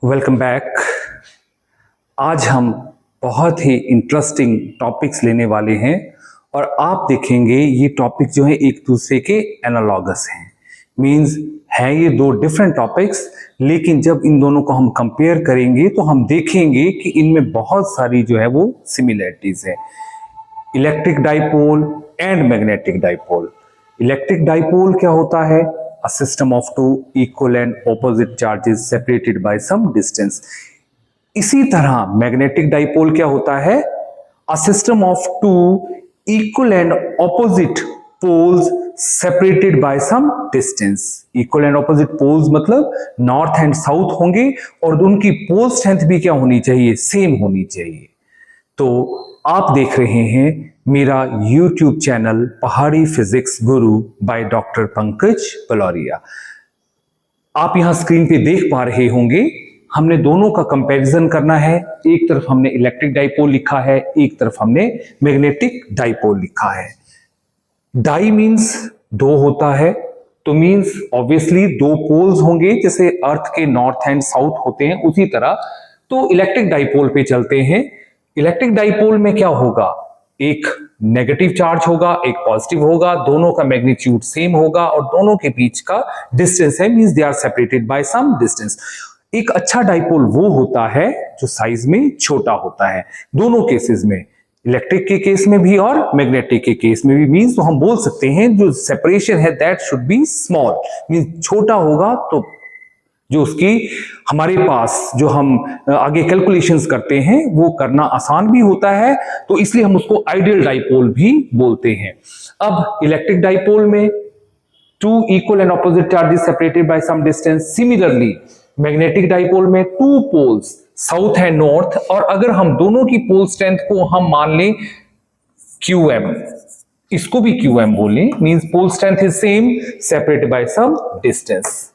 Welcome back. आज हम बहुत ही इंटरेस्टिंग टॉपिक्स लेने वाले हैं और आप देखेंगे ये टॉपिक जो है एक दूसरे के एनालॉगस हैं। मींस है ये दो डिफरेंट टॉपिक्स, लेकिन जब इन दोनों को हम कंपेयर करेंगे तो हम देखेंगे कि इनमें बहुत सारी जो है वो सिमिलरिटीज है। Electric dipole and magnetic dipole. Electric dipole क्या होता है? A system of two equal and opposite charges separated by some distance. इसी तरह मैग्नेटिक डाइपोल क्या होता है? A system of two equal and opposite poles separated by some distance. Equal and opposite poles मतलब north and south होंगे और उनकी pole strength भी क्या होनी चाहिए? सेम होनी चाहिए। तो आप देख रहे हैं मेरा YouTube चैनल पहाड़ी physics Guru by doctor Pankaj पलोरिया। आप यहां स्क्रीन पे देख पा रहे होंगे, हमने दोनों का कंपैरिजन करना है। एक तरफ हमने इलेक्ट्रिक डाइपोल लिखा है, एक तरफ हमने मैग्नेटिक डाइपोल लिखा है। डाई मींस दो होता है, तो मींस ऑब्वियसली दो पोल्स होंगे, जैसे अर्थ के नॉर्थ एंड साउथ होते हैं उसी तरह। तो इलेक्ट्रिक डाइपोल पे चलते हैं। इलेक्ट्रिक डाइपोल में क्या होगा? एक नेगेटिव चार्ज होगा, एक पॉजिटिव होगा, दोनों का मैग्नीट्यूड सेम होगा और दोनों के बीच का डिस्टेंस है, means they are separated by some distance. एक अच्छा डाइपोल वो होता है जो साइज में छोटा होता है, दोनों केसेस में, इलेक्ट्रिक के केस में भी और मैग्नेटिक के केस में भी। मींस तो हम बोल सकते हैं जो सेपरेशन है that should be small, means छोटा होगा तो जो उसकी हमारे पास जो हम आगे कैलकुलेशंस करते हैं वो करना आसान भी होता है, तो इसलिए हम उसको आइडियल डाइपोल भी बोलते हैं। अब इलेक्ट्रिक डाइपोल में two equal and opposite charges separated by some distance. Similarly magnetic dipole में two poles south and north, और अगर हम दोनों की पोल स्ट्रेंथ को हम मान लें QM, इसको भी QM बोलें, means pole strength is same separated by some distance.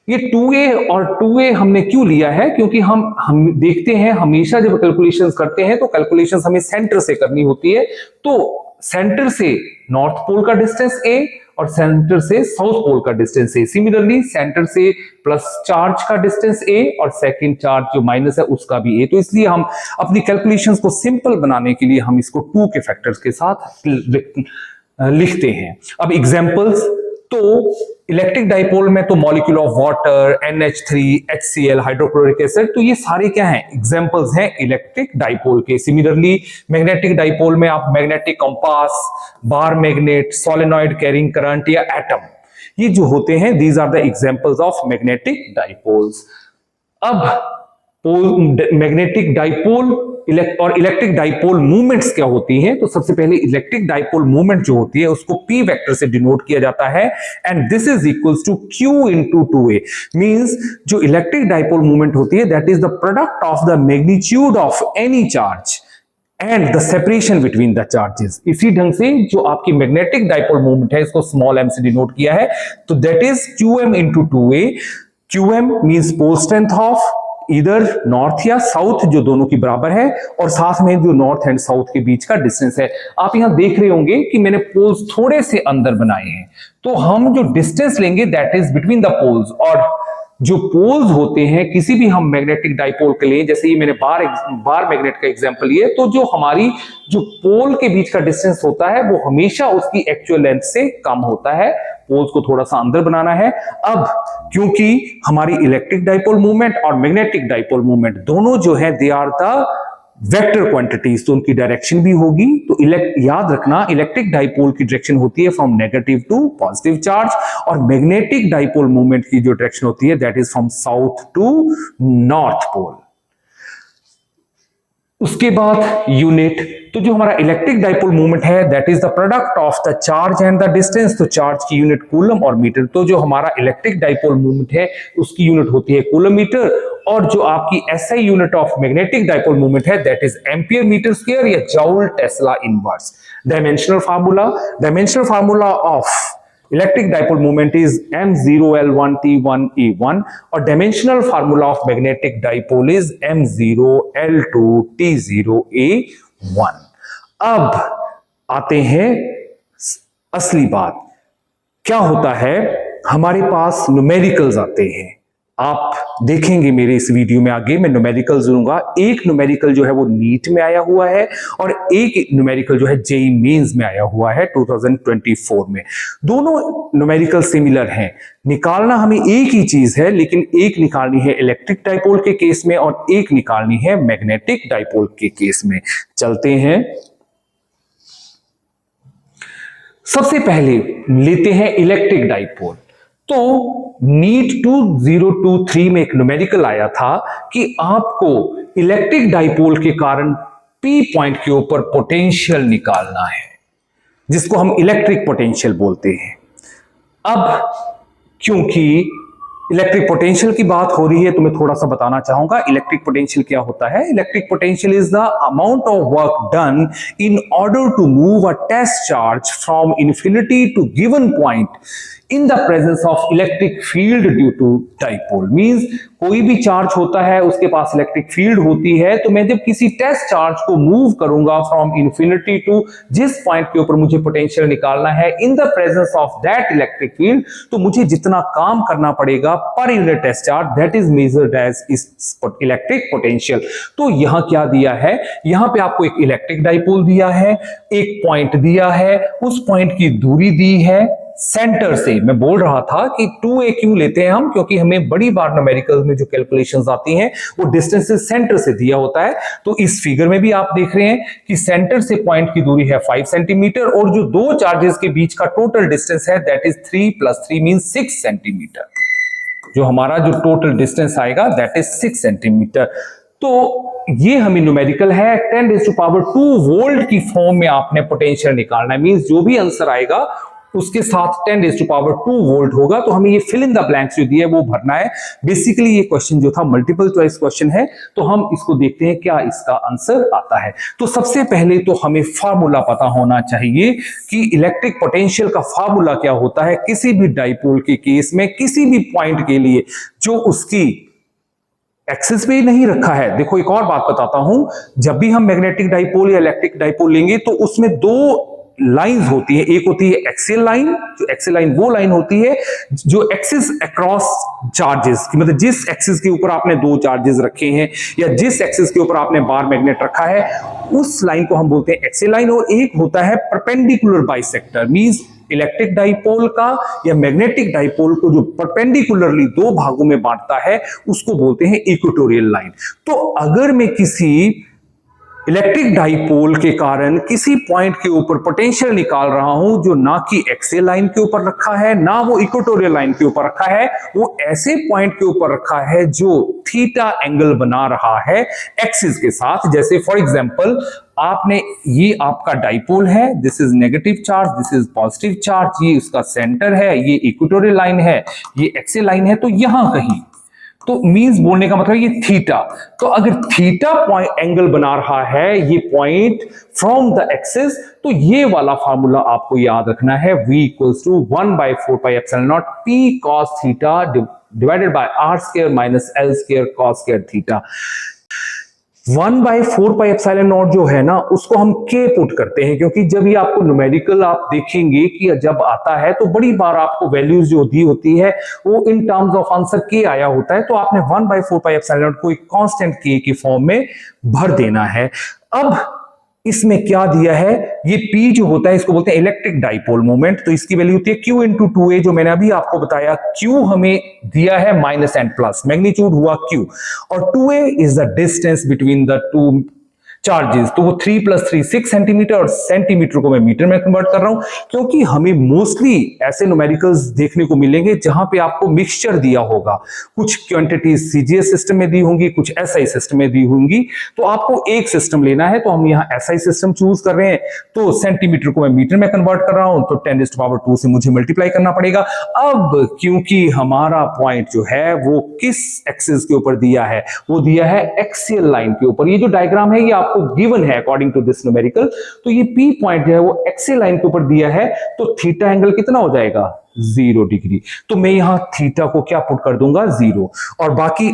ये 2a और 2a हमने क्यों लिया है? क्योंकि हम देखते हैं हमेशा जब कैलकुलेशंस करते हैं तो कैलकुलेशंस हमें सेंटर से करनी होती है। तो सेंटर से नॉर्थ पोल का डिस्टेंस a और सेंटर से साउथ पोल का डिस्टेंस a। सिमिलरली सेंटर से प्लस चार्ज का डिस्टेंस a और सेकंड चार्ज जो माइनस है उसका भी a। तो इसलिए हम अपनी कैलकुलेशंस को सिंपल बनाने के लिए हम इसको 2 के फैक्टर्स के साथ लिखते हैं। अब एग्जांपल्स, तो इलेक्ट्रिक डाइपोल में तो molecule of water, NH3, HCl, hydrochloric acid, तो ये सारे क्या हैं? एग्जांपल्स हैं इलेक्ट्रिक डाइपोल के। सिमिलरली मैग्नेटिक डाइपोल में आप magnetic compass, bar magnet, solenoid carrying current या एटम, ये जो होते हैं these are the examples of magnetic dipoles. अब मैग्नेटिक डाइपोल और इलेक्ट्रिक डाइपोल मूवमेंट्स क्या होती हैं? तो सबसे पहले इलेक्ट्रिक डाइपोल मूवमेंट जो होती है उसको P वेक्टर से डिनोट किया जाता है, and this is equals to Q into 2a। Means जो इलेक्ट्रिक डाइपोल मूवमेंट होती है that is the product of the magnitude of any charge and the separation between the charges. इसी ढंग से जो आपकी मैग्नेटिक डाइपोल मूवमेंट है इसको स्मॉल m से डिनोट किया है, तो that is QM into 2a। QM means pole strength of इधर नॉर्थ या साउथ जो दोनों की बराबर है, और साथ में जो नॉर्थ एंड साउथ के बीच का डिस्टेंस है। आप यहां देख रहे होंगे कि मैंने पोल्स थोड़े से अंदर बनाए हैं, तो हम जो डिस्टेंस लेंगे that is between the poles. और जो पोल्स होते हैं किसी भी हम मैग्नेटिक डाइपोल के लिए, जैसे ये मैंने बार मैग्नेट का एग्जांपल लिया, तो जो हमारी जो पोल के बीच का डिस्टेंस होता है वो हमेशा उसकी एक्चुअल लेंथ से कम होता है। पोल्स को थोड़ा सा अंदर बनाना है। अब क्योंकि हमारी इलेक्ट्रिक डाइपोल मूवमेंट और मैग्नेटिक डाइपोल मूवमेंट दोनों जो है they are the vector quantities, तो उनकी डायरेक्शन भी होगी। तो याद रखना इलेक्ट्रिक डाइपोल की डायरेक्शन होती है from negative to positive charge, और मैग्नेटिक डाइपोल मूवमेंट की जो डायरेक्शन होती है that is from south to north pole. उसके बाद यूनिट, तो जो हमारा इलेक्ट्रिक डाइपोल मूवमेंट है that is the product of the charge and the distance. तो चार्ज की यूनिट कूलम और मीटर। तो जो हमारा इलेक्ट्रिक डाइपोल मूवमेंट है उसकी यूनिट होती है कूलम मीटर, और जो आपकी SI unit of magnetic dipole movement है that is ampere metre square या joule tesla inverse. Dimensional formula of electric dipole movement is m0L1T1A1 और dimensional formula of magnetic dipole is m0L2T0A1। अब आते हैं असली बात, क्या होता है हमारे पास न्यूमेरिकल्स आते हैं। आप देखेंगे मेरे इस वीडियो में आगे मैं न्यूमेरिकल दूंगा। एक न्यूमेरिकल जो है वो नीट में आया हुआ है और एक न्यूमेरिकल जो है जेईई मेंस में आया हुआ है 2024 में। दोनों न्यूमेरिकल सिमिलर हैं, निकालना हमें एक ही चीज है, लेकिन एक निकालनी है इलेक्ट्रिक डाइपोल के केस में और एक निकालनी है मैग्नेटिक डाइपोल के केस में। चलते हैं, सबसे पहले लेते हैं इलेक्ट्रिक डाइपोल। तो नीट 2023 में एक न्यूमेरिकल आया था कि आपको इलेक्ट्रिक डाइपोल के कारण पी पॉइंट के ऊपर पोटेंशियल निकालना है, जिसको हम इलेक्ट्रिक पोटेंशियल बोलते हैं। अब क्योंकि इलेक्ट्रिक पोटेंशियल की बात हो रही है तो मैं थोड़ा सा बताना चाहूंगा इलेक्ट्रिक पोटेंशियल क्या होता है। Electric potential is the amount of work done in order to move a test charge from infinity to given point in the presence of electric field due to dipole. Means कोई भी charge होता है, उसके पास electric field होती है, तो मैं जब किसी टेस्ट चार्ज को मूव करूंगा फ्रॉम इन्फिनिटी टू जिस पॉइंट के ऊपर मुझे पोटेंशियल निकालना है in the presence of that electric field, तो मुझे जितना काम करना पड़ेगा per unit test charge that is measured as electric potential. तो यहां क्या दिया है, यहां पे आपको एक इलेक्ट्रिक डाइपोल दिया है, एक पॉइंट दिया है, उस पॉइंट की दूरी दी है सेंटर से। मैं बोल रहा था कि 2a क्यों लेते हैं हम, क्योंकि हमें बड़ी बार न्यूमेरिकल में जो कैलकुलेशंस आती हैं वो डिस्टेंस से सेंटर से दिया होता है। तो इस फिगर में भी आप देख रहे हैं कि सेंटर से पॉइंट की दूरी है 5 सेंटीमीटर और जो दो चार्जेस के बीच का टोटल डिस्टेंस है दैट इज 3 + 3 मींस 6 सेंटीमीटर। जो हमारा जो टोटल डिस्टेंस आएगा दैट इज 6 सेंटीमीटर। तो ये हमें न्यूमेरिकल है 10⁻² वोल्ट की फॉर्म में आपने पोटेंशियल निकालना है। मींस जो भी आंसर आएगा उसके साथ 10⁻² वोल्ट होगा। तो हमें ये फिल इन द ब्लैंक्स जो दिया है वो भरना है। बेसिकली ये क्वेश्चन जो था मल्टीपल चॉइस क्वेश्चन है, तो हम इसको देखते हैं क्या इसका आंसर आता है। तो सबसे पहले तो हमें फार्मूला पता होना चाहिए कि इलेक्ट्रिक पोटेंशियल का फार्मूला क्या होता है किसी भी डाइपोल के केस में, किसी भी पॉइंट के लिए जो उसकी एक्सिस पे नहीं रखा है। देखो एक और बात बताता हूं, जब भी हम मैग्नेटिक डाइपोल या इलेक्ट्रिक डाइपोल लेंगे तो उसमें दो लाइंस होती है। एक होती है एक्सियल लाइन, जो एक्सियल लाइन वो लाइन होती है जो एक्सिस अक्रॉस चार्जेस, मतलब जिस एक्सिस के ऊपर आपने दो चार्जेस रखे हैं या जिस एक्सिस के ऊपर आपने बार मैग्नेट रखा है उस लाइन को हम बोलते हैं एक्सियल लाइन। और एक होता है perpendicular bisector, means electric dipole का या मैग्नेटिक डाइपोल को जो परपेंडिकुलरली दो भागों में बांटता है उसको बोलते हैं इक्वेटोरियल लाइन। तो अगर मैं किसी इलेक्ट्रिक डाइपोल के कारण किसी पॉइंट के ऊपर पोटेंशियल निकाल रहा हूं जो ना कि एक्सियल लाइन के ऊपर रखा है ना वो इक्वेटोरियल लाइन के ऊपर रखा है, वो ऐसे पॉइंट के ऊपर रखा है जो थीटा एंगल बना रहा है एक्सिस के साथ। जैसे फॉर एग्जांपल आपने, ये आपका डाइपोल है, this is negative charge, this is positive charge, ये उसका सेंटर है, ये इक्वेटोरियल लाइन है, ये एक्सियल लाइन है, तो यहां कहीं, तो मींस बोलने का मतलब ये थीटा। तो अगर थीटा पॉइंट एंगल बना रहा है ये पॉइंट फ्रॉम द एक्सिस, तो ये वाला फार्मूला आपको याद रखना है, v = 1/4πε0 p cos theta divided by r² - l² cos² theta. 1/4πε0 जो है ना उसको हम k पुट करते हैं, क्योंकि जब ये आपको न्यूमेरिकल आप देखेंगे कि जब आता है तो बड़ी बार आपको वैल्यूज जो दी होती है वो in terms of answer k आया होता है, तो आपने 1/4πε0 को एक कांस्टेंट k की फॉर्म में भर देना है। अब इसमें क्या दिया है, ये P जो होता है इसको बोलते हैं इलेक्ट्रिक डाइपोल मोमेंट, तो इसकी वैल्यू होती है Q × 2a, जो मैंने अभी आपको बताया। Q हमें दिया है -n+, मैग्नीट्यूड हुआ Q, और 2a is the distance between the two charges, तो वो 3 + 3 6 सेंटीमीटर, और सेंटीमीटर को मैं मीटर में कन्वर्ट कर रहा हूं क्योंकि हमें मोस्टली ऐसे न्यूमेरिकल्स देखने को मिलेंगे जहां पे आपको मिक्सचर दिया होगा, कुछ क्वांटिटीज सीजीएस सिस्टम में दी होंगी, कुछ एसआई सिस्टम में दी होंगी, तो आपको एक सिस्टम लेना है। तो हम यहाँ एसआई सिस्टम चूज कर रहे हैं, तो सेंटीमीटर को मैं मीटर में कन्वर्ट कर रहा हूं, तो 10⁻² से मुझे मल्टीप्लाई करना पड़ेगा। अब क्योंकि हमारा पॉइंट जो है वो किस एक्सिस के ऊपर दिया है, वो दिया है एक्सियल लाइन के ऊपर। ये जो डायग्राम है ये आपको गिवन है अकॉर्डिंग टू दिस न्यूमेरिकल, तो ये P पॉइंट जो है वो एक्सियल लाइन के ऊपर दिया है, तो थीटा एंगल कितना हो जाएगा, 0 डिग्री। तो मैं यहां थीटा को क्या पुट कर दूंगा 0, और बाकी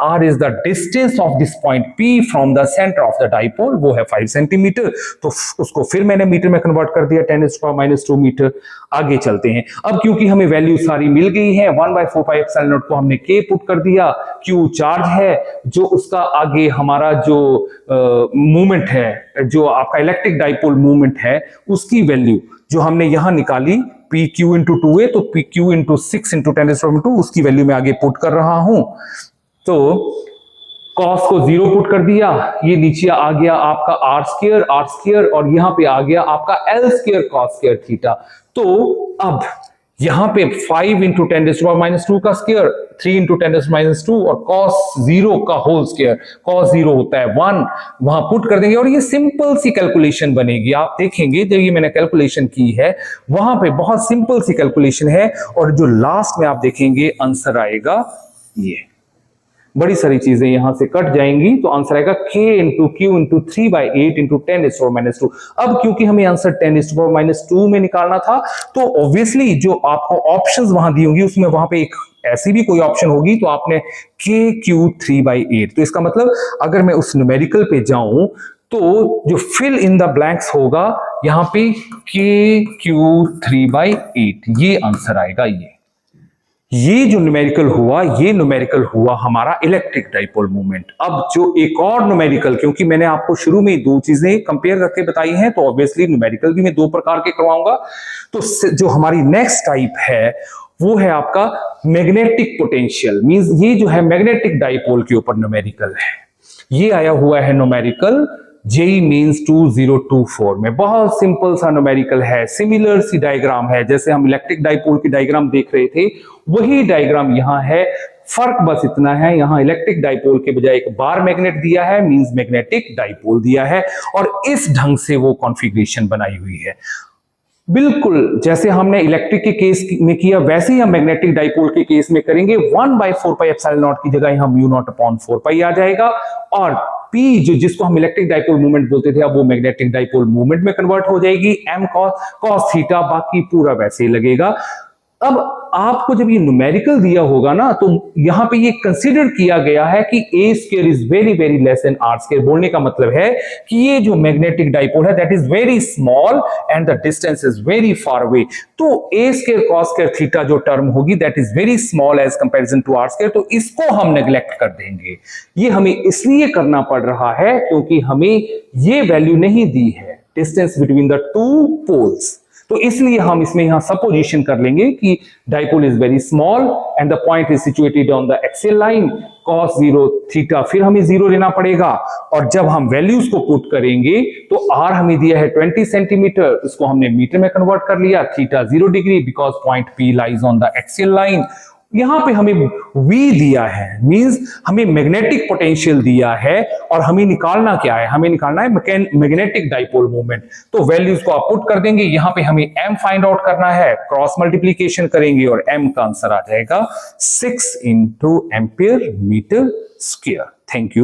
r is the distance of this point P from the centre of the dipole, वो है 5 सेंटीमीटर। तो उसको फिर मैंने मीटर में कन्वर्ट कर दिया 10⁻⁻² मीटर। आगे चलते हैं। अब क्योंकि हमें वैल्यू सारी मिल गई है, 1/4πε0 को हमने k पुट कर दिया। q चार्ज है, जो उसका आगे हमारा जो मूवमेंट है, जो आपका इलेक्ट्रिक डाइपोल मूवमेंट है, उसकी वैल्यू जो हमने यहां निकाली PQ इंटू 2a, तो PQ इंटू 6 इंटू 10⁻², उसकी वैल्यू मैं आगे पुट कर रहा हूं। तो कॉस को 0 पुट कर दिया, ये नीचे आ गया आपका r स्क्वायर, और यहां पे आ गया आपका L square cos square theta. तो अब यहां पे 5 इंटू 10⁻² का स्क्वायर, 3 इंटू 10⁻², और cos 0 का होल स्क्वायर, cos 0 होता है 1, वहां पुट कर देंगे और ये सिंपल सी कैलकुलेशन बनेगी। आप देखेंगे जब ये मैंने कैलकुलेशन की है, वहां पे बहुत सिंपल सी कैलकुलेशन है, और जो लास्ट में आप देखेंगे आंसर आएगा ये। बड़ी सारी चीजें यहां से कट जाएंगी, तो आंसर आएगा k into Q into 3/8 into 10⁻²। अब क्योंकि हमें आंसर 10⁻² में निकालना था, तो ऑब्वियसली जो आपको ऑप्शंस वहां दी होंगी, उसमें वहां पे एक ऐसी भी कोई ऑप्शन होगी, तो आपने k³ 3/8। तो इसका मतलब अगर मैं उस न्यूमेरिकल पे जाऊं, तो जो फिल इन द ब्लैंक्स होगा यहां पे k³ 3/8, ये आंसर आएगा। ये जो न्यूमेरिकल हुआ, ये न्यूमेरिकल हुआ हमारा इलेक्ट्रिक डाइपोल मूवमेंट। अब जो एक और न्यूमेरिकल, क्योंकि मैंने आपको शुरू में दो चीजें कंपेयर करके बताई हैं, तो ऑब्वियसली न्यूमेरिकल भी मैं दो प्रकार के करवाऊंगा। तो जो हमारी नेक्स्ट टाइप है, वो है आपका मैग्नेटिक पोटेंशियल। मींस ये जो है मैग्नेटिक डाइपोल के ऊपर न्यूमेरिकल है। ये आया हुआ है न्यूमेरिकल JEE Mains 2024 में। बहुत सिंपल सा न्यूमेरिकल है, सिमिलर सी डायग्राम है, जैसे हम इलेक्ट्रिक डाइपोल की डायग्राम देख रहे थे, वही डायग्राम यहां है। फर्क बस इतना है, यहां इलेक्ट्रिक डाइपोल के बजाय एक बार मैग्नेट दिया है, मींस मैग्नेटिक डाइपोल दिया है, और इस ढंग से वो कॉन्फ़िगरेशन बनाई हुई है। बिल्कुल जैसे हमने इलेक्ट्रिक के केस में किया, वैसे ही हम मैग्नेटिक डाइपोल के केस में करेंगे। 1/4πε0 की जगह यहां μ0/4π आ जाएगा, और P जिसको हम इलेक्ट्रिक डाइपोल मूवमेंट बोलते थे, अब वो मैग्नेटिक डाइपोल मूवमेंट में कन्वर्ट हो जाएगी। m cos थीटा, बाकी पूरा वैसे ही लगेगा। अब आपको जब ये न्यूमेरिकल दिया होगा ना, तो यहां पे ये कंसीडर किया गया है कि a² is very very less than r²। बोलने का मतलब है कि ये जो मैग्नेटिक डाइपोल है, that is very small and the distance is very far away. तो a² cos² थीटा जो टर्म होगी, that is very small as comparison to r², तो इसको हम नेग्लेक्ट कर देंगे। ये हमें इसलिए करना पड़ रहा है क्योंकि हमें ये वैल्यू नहीं दी है, distance between the two poles. तो इसलिए हम इसमें यहां सपोजिशन कर लेंगे कि dipole is very small and the point is situated on the axial line, cos 0 theta, फिर हमें 0 लेना पड़ेगा। और जब हम वैल्यूज को पुट करेंगे, तो r हमें दिया है 20 सेंटीमीटर, इसको हमने मीटर में कन्वर्ट कर लिया। Theta 0 degree, because point P lies on the axial line. यहां पे हमें V दिया है, मींस हमें मैग्नेटिक पोटेंशियल दिया है, और हमें निकालना क्या है, हमें निकालना है मैग्नेटिक डाइपोल मूवमेंट। तो वैल्यूज को आप पुट कर देंगे, यहां पे हमें m फाइंड आउट करना है, क्रॉस मल्टीप्लीकेशन करेंगे और m का आंसर आ जाएगा 6 into ampere metre square. Thank you.